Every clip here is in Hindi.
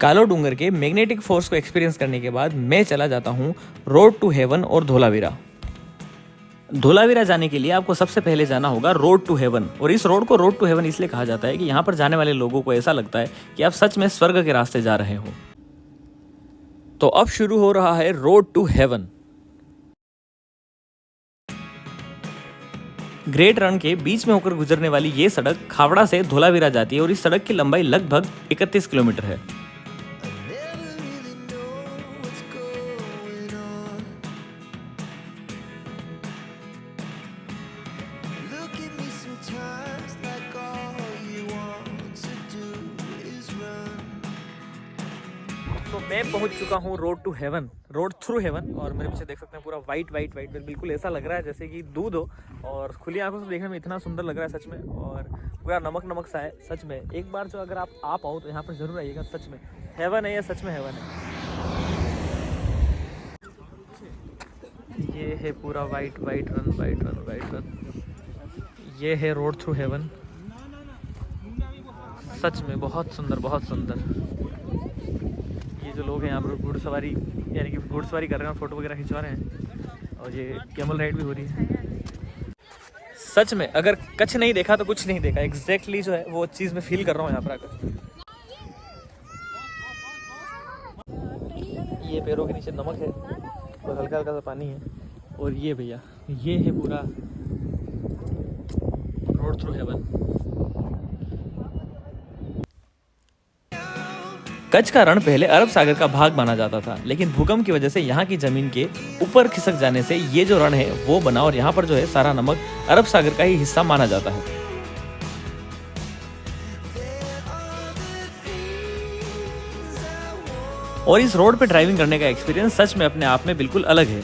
कालो डूंगर के मैग्नेटिक फोर्स को एक्सपीरियंस करने के बाद मैं चला जाता हूँ रोड टू हेवन और धोलावीरा। धोलावीरा जाने के लिए आपको सबसे पहले जाना होगा रोड टू हेवन, और इस रोड को रोड टू हेवन इसलिए कहा जाता है कि यहाँ पर जाने वाले लोगों को ऐसा लगता है कि आप सच में स्वर्ग के रास्ते जा रहे हो। तो अब शुरू हो रहा है road to heaven. Great Rann के बीच में होकर गुजरने वाली ये सड़क खावड़ा से धोलावीरा जाती है और इस सड़क की लंबाई लगभग 31 किलोमीटर है। तो मैं पहुंच चुका हूं road to heaven, road through heaven, और मेरे पीछे देख सकते हैं पूरा वाइट वाइट वाइट, बिल्कुल ऐसा लग रहा है जैसे कि दूध हो, और खुली आंखों से देखने में इतना सुंदर लग रहा है सच में, और पूरा नमक नमक सा है सच में। एक बार जो अगर आप पाओ तो यहाँ पर जरूर आइएगा, सच में हेवन है, या सच में हेवन है। ये है पूरा white white run, white run, white run. ये है रोड थ्रू हेवन, सच में बहुत सुंदर, बहुत सुंदर। ये जो लोग हैं यहाँ पर घुड़सवारी, यानी कि घुड़सवारी कर रहे हैं, फोटो वगैरह खिंचवा रहे हैं, और ये कैमल राइड भी हो रही है। सच में अगर कच्छ नहीं देखा तो कुछ नहीं देखा, एग्जैक्टली जो है वो चीज़ मैं फील कर रहा हूँ यहाँ पर आकर। ये पैरों के नीचे नमक है और हल्का हल्का सा पानी है, और ये भैया ये है पूरा रोड थ्रू हेवन। कच्छ का रण पहले अरब सागर का भाग माना जाता था, लेकिन भूकंप की वजह से यहाँ की जमीन के ऊपर खिसक जाने से ये जो रण है वो बना, और यहाँ पर जो है सारा नमक अरब सागर का ही हिस्सा माना जाता है। और इस रोड पे ड्राइविंग करने का एक्सपीरियंस सच में अपने आप में बिल्कुल अलग है।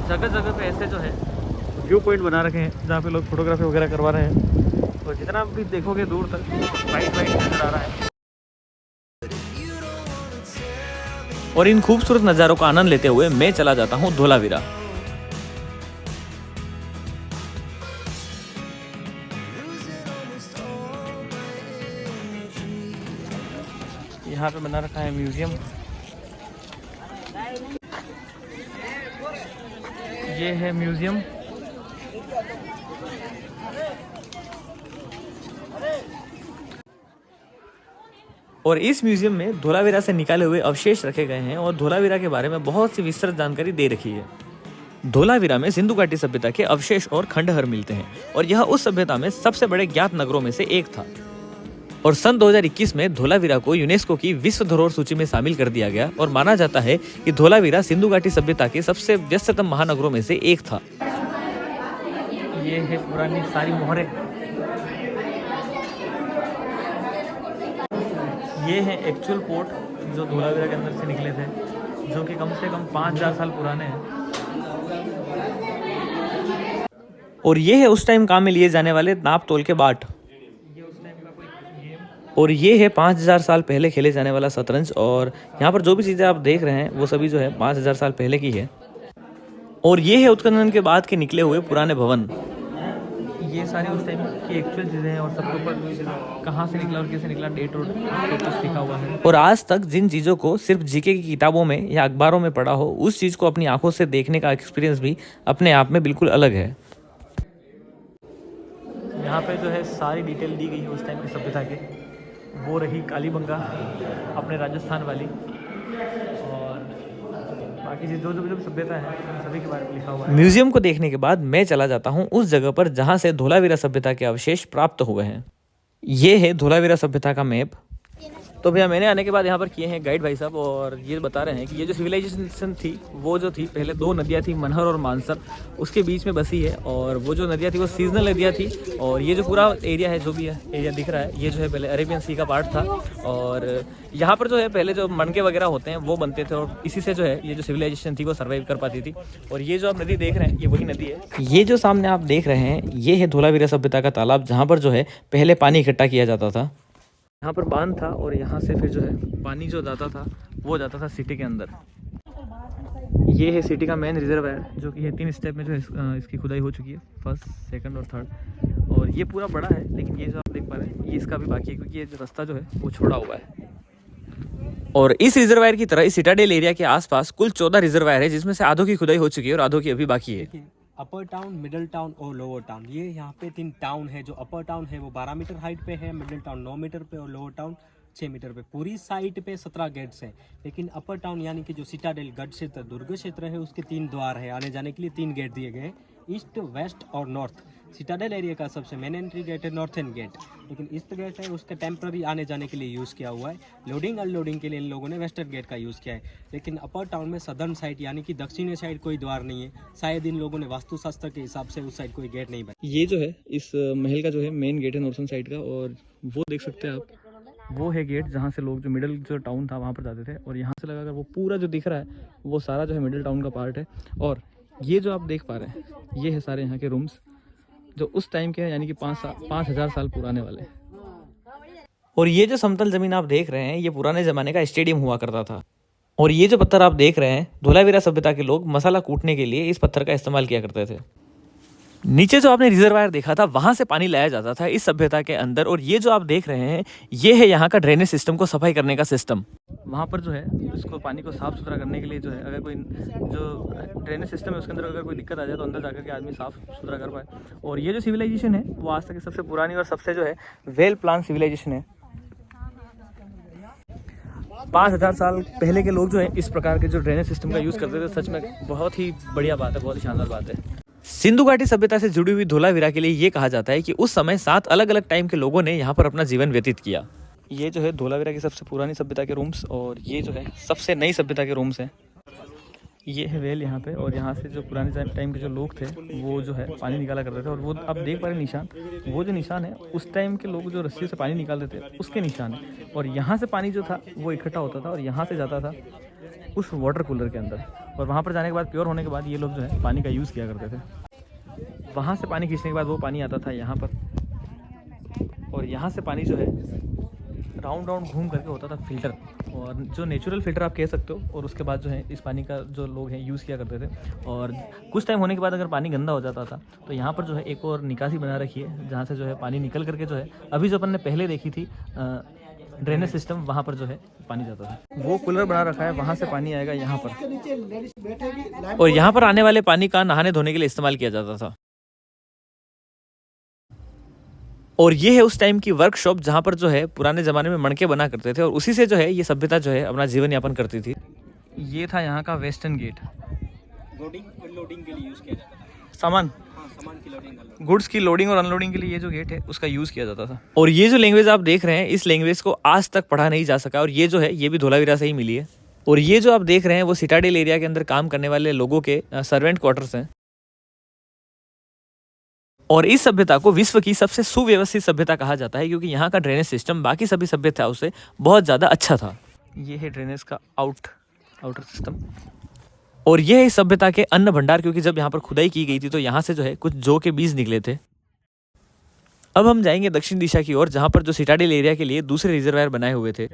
जगह जगह पे ऐसे जो है व्यू पॉइंट बना रखे हैं जहाँ पे लोग फोटोग्राफी वगैरह करवा रहे हैं, और जितना भी देखोगे दूर तक वाइट वाइट नजर आ रहा है। और इन खूबसूरत नज़ारों का आनंद लेते हुए मैं चला जाता हूँ धोलावीरा। यहाँ पे बना रखा है म्यूजियम। ये है म्यूजियम। और इस म्यूजियम में धोलावीरा से निकाले हुए अवशेष रखे गए हैं, और धोलावीरा के बारे में बहुत सी विस्तृत जानकारी दे रखी है। धोलावीरा में सिंधु घाटी सभ्यता के अवशेष और खंडहर मिलते हैं, और यह उस सभ्यता में सबसे बड़े ज्ञात नगरों में से एक था। और सन 2021 में धोलावीरा को यूनेस्को की विश्व धरोहर सूची में शामिल कर दिया गया, और माना जाता है कि धोलावीरा सिंधु घाटी सभ्यता के सबसे व्यस्ततम महानगरों में से एक था। ये है पुरानी सारी मोहरें। ये है एक्चुअल पोर्ट जो धोलावीरा के अंदर से निकले थे, जो कि कम से कम 5000 साल पुराने हैं। और ये है उस टाइम काम में लिए जाने वाले नाप तोल के बाट। और ये है 5000 साल पहले खेले जाने वाला शतरंज, और यहाँ पर जो भी चीज़ें आप देख रहे हैं वो सभी जो है 5000 साल पहले की है। और ये है उत्खनन के बाद के निकले हुए पुराने भवन। ये सारी उस टाइम की एक्चुअल चीज़ें हैं, और सबके ऊपर कहाँ से निकला और कैसे निकला डेट और कुछ लिखा हुआ है। और आज तक जिन चीज़ों को सिर्फ जीके की किताबों में या अखबारों में पढ़ा हो, उस चीज़ को अपनी आंखों से देखने का एक्सपीरियंस भी अपने आप में बिल्कुल अलग है। यहाँ पे जो है सारी डिटेल दी गई है उस टाइम की सभ्यता के। वो रही कालीबंगा अपने राजस्थान वाली, और बाकी जो जो सभ्यता है सभी के बारे में लिखा हुआ है। म्यूजियम को देखने के बाद मैं चला जाता हूँ उस जगह पर जहाँ से धोलावीरा सभ्यता के अवशेष प्राप्त हुए हैं। ये है धोलावीरा सभ्यता का मैप। तो भैया मैंने आने के बाद यहाँ पर किए हैं गाइड भाई साहब, और ये बता रहे हैं कि ये जो सिविलाइजेशन थी वो जो थी, पहले 2 नदियाँ थी, मनहर और मानसर, उसके बीच में बसी है। और वो जो नदियाँ थी वो सीजनल नदियाँ थी, और ये जो पूरा एरिया है, जो भी है एरिया दिख रहा है, ये जो है पहले अरेबियन सी का पार्ट था। और यहाँ पर जो है पहले जो मनके वगैरह होते हैं वो बनते थे, और इसी से जो है ये जो सिविलाइजेशन थी वो सर्वाइव कर पाती थी। और ये जो आप नदी देख रहे हैं ये वही नदी है। ये जो सामने आप देख रहे हैं ये है धोलावीरा सभ्यता का तालाब, जहाँ पर जो है पहले पानी इकट्ठा किया जाता था। यहाँ पर बांध था, और यहाँ से फिर जो है पानी जो जाता था वो जाता था सिटी के अंदर। ये है सिटी का मेन रिजर्वायर, जो कि ये 3 स्टेप में जो है इसकी खुदाई हो चुकी है, फर्स्ट, सेकंड और थर्ड। और ये पूरा बड़ा है, लेकिन ये जो आप देख पा रहे हैं ये इसका भी बाकी है, क्योंकि ये जो रास्ता जो है वो छोड़ा हुआ है। और इस रिजर्वायर की तरह इस सिटाडेल एरिया के आसपास कुल 14 रिजर्वायर है, जिसमें से आधों की खुदाई हो चुकी है और आधों की अभी बाकी है। अपर टाउन, मिडिल टाउन और लोअर टाउन, ये यहाँ पे 3 टाउन है। जो अपर टाउन है वो 12 मीटर हाइट पे है, मिडिल टाउन 9 मीटर पे और लोअर टाउन 6 मीटर पे। पूरी साइट पे 17 गेट्स हैं, लेकिन अपर टाउन यानी कि जो सिटाडेल गढ़ क्षेत्र, दुर्ग क्षेत्र है, उसके 3 द्वार है। आने जाने के लिए 3 गेट दिए गए हैं, ईस्ट, वेस्ट और नॉर्थ। सिटाडेल एरिया का सबसे मेन एंट्री गेट है नॉर्थन गेट, लेकिन ईस्ट गेट है उसका टेम्प्ररी आने जाने के लिए यूज़ किया हुआ है। लोडिंग अनलोडिंग के लिए इन लोगों ने वेस्टर्न गेट का यूज़ किया है। लेकिन अपर टाउन में सदर्न साइड यानी कि दक्षिणी साइड कोई द्वार नहीं है। शायद इन लोगों ने वास्तुशास्त्र के हिसाब से उस साइड कोई गेट नहीं बनाया। ये जो है इस महल का जो है मेन गेट है नॉर्थन साइड का, और वो देख सकते हैं आप, वो है गेट जहाँ से लोग जो मिडिल जो टाउन था वहाँ पर जाते थे। और यहाँ से लगाकर वो पूरा जो दिख रहा है वो सारा जो है मिडिल टाउन का पार्ट है। और ये जो आप देख पा रहे हैं ये है सारे यहाँ के रूम्स, जो उस टाइम के हैं, यानी कि 5,000 साल पुराने वाले। और ये जो समतल जमीन आप देख रहे हैं ये पुराने ज़माने का स्टेडियम हुआ करता था। और ये जो पत्थर आप देख रहे हैं, धोलावीरा सभ्यता के लोग मसाला कूटने के लिए इस पत्थर का इस्तेमाल किया करते थे। नीचे जो आपने रिजर्वायर देखा था वहां से पानी लाया जाता था इस सभ्यता के अंदर। और ये जो आप देख रहे हैं ये है यहाँ का ड्रेनेज सिस्टम को सफाई करने का सिस्टम। वहाँ पर जो है इसको पानी को साफ सुथरा करने के लिए जो है, अगर कोई जो ड्रेनेज सिस्टम है उसके अंदर अगर कोई दिक्कत आ जाए तो अंदर जाकर के आदमी साफ सुथरा कर पाए। और ये जो सिविलाइजेशन है वो आज तक की सबसे पुरानी और सबसे जो है वेल प्लान सिविलाइजेशन है। 5,000 साल पहले के लोग जो है इस प्रकार के जो ड्रेनेज सिस्टम का यूज़ करते थे। सच में बहुत ही बढ़िया बात है, बहुत ही शानदार बात है। सिंधु घाटी सभ्यता से जुड़ी हुई धोलावीरा के लिए ये कहा जाता है कि उस समय 7 अलग अलग टाइम के लोगों ने यहाँ पर अपना जीवन व्यतीत किया। ये जो है धोलावीरा की सबसे पुरानी सभ्यता के रूम्स, और ये जो है सबसे नई सभ्यता के रूम्स हैं। ये है वेल यहाँ पे, और यहाँ से जो पुराने टाइम के जो लोग थे वो जो है पानी निकाला करते थे। और वो आप देख पा रहे निशान, वो जो निशान है उस टाइम के लोग जो रस्सी से पानी निकालते थे उसके निशान है। और यहाँ से पानी जो था वो इकट्ठा होता था और यहाँ से जाता था उस वाटर कूलर के अंदर। और वहाँ पर जाने के बाद प्योर होने के बाद ये लोग जो है पानी का यूज़ किया करते थे। वहाँ से पानी खींचने के बाद वो पानी आता था यहाँ पर, और यहाँ से पानी जो है राउंड राउंड घूम करके होता था फिल्टर, और जो नेचुरल फिल्टर आप कह सकते हो। और उसके बाद जो है इस पानी का जो लोग हैं यूज़ किया करते थे। और कुछ टाइम होने के बाद अगर पानी गंदा हो जाता था तो यहाँ पर जो है एक और निकासी बना रखी है, जहाँ से जो है पानी निकल करके जो है अभी जो अपन ने पहले देखी थी ड्रेनेज सिस्टम, वहाँ पर जो है पानी जाता था। वो कूलर बना रखा है, वहाँ से पानी आएगा यहाँ पर, और यहाँ पर आने वाले पानी का नहाने धोने के लिए इस्तेमाल किया जाता था। और ये है उस टाइम की वर्कशॉप जहाँ पर जो है पुराने ज़माने में मणके बना करते थे, और उसी से जो है ये सभ्यता जो है अपना जीवन यापन करती थी। ये था यहाँ का वेस्टर्न गेट, लोडिंग के लिए यूज़ किया जाता था। सामान की लोडिंग, गुड्स की लोडिंग और अनलोडिंग के लिए ये जो गेट है उसका यूज़ किया जाता था। और ये जो लैंग्वेज आप देख रहे हैं इस लैंग्वेज को आज तक पढ़ा नहीं जा सका, और ये जो है ये भी धोलावीरा से ही मिली है। और ये जो आप देख रहे हैं वो सिटाडेल एरिया के अंदर काम करने वाले लोगों के सर्वेंट क्वार्टर्स हैं। और इस सभ्यता को विश्व की सबसे सुव्यवस्थित सभ्यता कहा जाता है, क्योंकि यहाँ का ड्रेनेज सिस्टम बाकी सभी सभ्यताओं से बहुत ज़्यादा अच्छा था। ये है ड्रेनेज का आउटर सिस्टम। और ये है इस सभ्यता के अन्न भंडार, क्योंकि जब यहाँ पर खुदाई की गई थी तो यहाँ से जो है कुछ जौ के बीज निकले थे। अब हम जाएंगे दक्षिण दिशा की ओर, जहाँ पर जो सिटाडेल एरिया के लिए दूसरे रिजर्वायर बनाए हुए थे।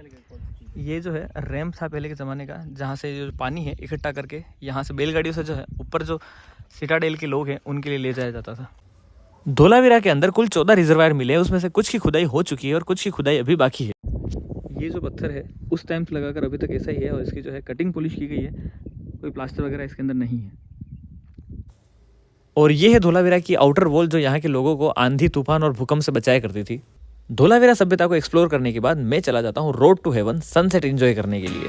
ये जो है रैम्प था पहले के ज़माने का, जहाँ से जो पानी है इकट्ठा करके यहाँ से बैलगाड़ियों से जो है ऊपर जो सिटाडेल के लोग हैं उनके लिए ले जाया जाता था। धोलावीरा के अंदर कुल 14 रिजर्वायर मिले हैं, उसमें से कुछ की खुदाई हो चुकी है और कुछ की खुदाई अभी बाकी है। ये जो पत्थर है उस टाइम से लगाकर अभी तक ऐसा ही है, और इसकी जो है कटिंग पॉलिश की गई है, कोई प्लास्टर वगैरह इसके अंदर नहीं है। और ये है धोलावीरा की आउटर वॉल, जो यहाँ के लोगों को आंधी, तूफान और भूकंप से बचाया करती थी। धोलावीरा सभ्यता को एक्सप्लोर करने के बाद मैं चला जाता हूँ road to heaven sunset enjoy करने के लिए।